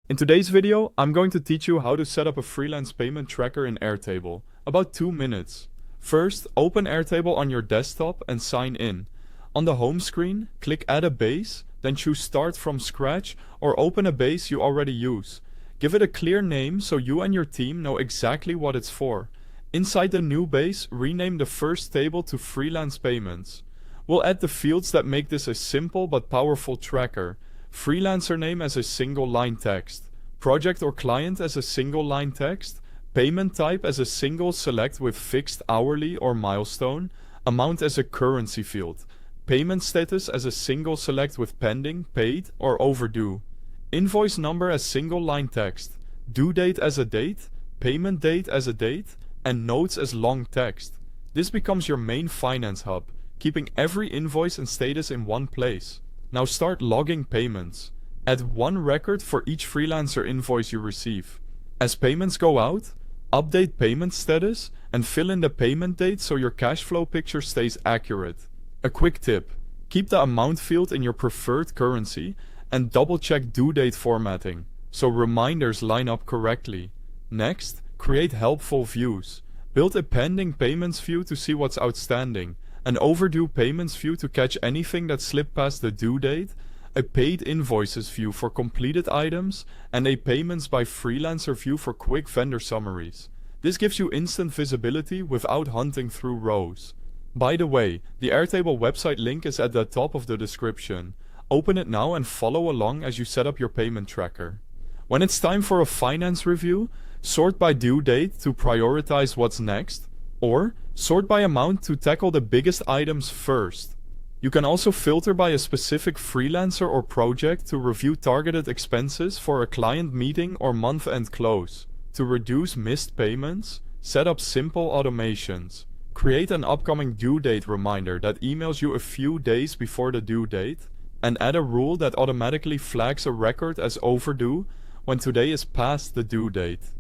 In today's video, I'm going to teach you how to set up a freelance payment tracker in Airtable. About 2 minutes. First, open Airtable on your desktop and sign in. On the home screen, click Add a Base, then choose Start from Scratch or open a base you already use. Give it a clear name so you and your team know exactly what it's for. Inside the new base, rename the first table to Freelance Payments. We'll add the fields that make this a simple but powerful tracker. Freelancer name as a single line text, project or client as a single line text, payment type as a single select with fixed hourly or milestone, amount as a currency field, payment status as a single select with pending, paid, or overdue, invoice number as single line text, due date as a date, payment date as a date, and notes as long text. This becomes your main finance hub, keeping every invoice and status in one place. Now start logging payments. Add one record for each freelancer invoice you receive. As payments go out, update payment status and fill in the payment date so your cash flow picture stays accurate. A quick tip: keep the amount field in your preferred currency and double check due date formatting so reminders line up correctly. Next, create helpful views. Build a pending payments view to see what's outstanding, an overdue payments view to catch anything that slipped past the due date, a paid invoices view for completed items, and a payments by freelancer view for quick vendor summaries. This gives you instant visibility without hunting through rows. By the way, the Airtable website link is at the top of the description. Open it now and follow along as you set up your payment tracker. When it's time for a finance review, sort by due date to prioritize what's next, or sort by amount to tackle the biggest items first. You can also filter by a specific freelancer or project to review targeted expenses for a client meeting or month-end close. To reduce missed payments, set up simple automations. Create an upcoming due date reminder that emails you a few days before the due date, and add a rule that automatically flags a record as overdue when today is past the due date.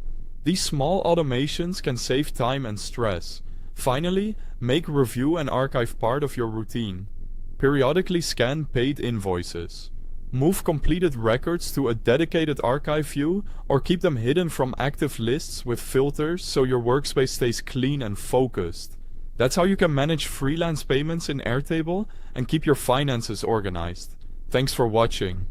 These small automations can save time and stress. Finally, make review and archive part of your routine. Periodically scan paid invoices. Move completed records to a dedicated archive view or keep them hidden from active lists with filters so your workspace stays clean and focused. That's how you can manage freelance payments in Airtable and keep your finances organized. Thanks for watching.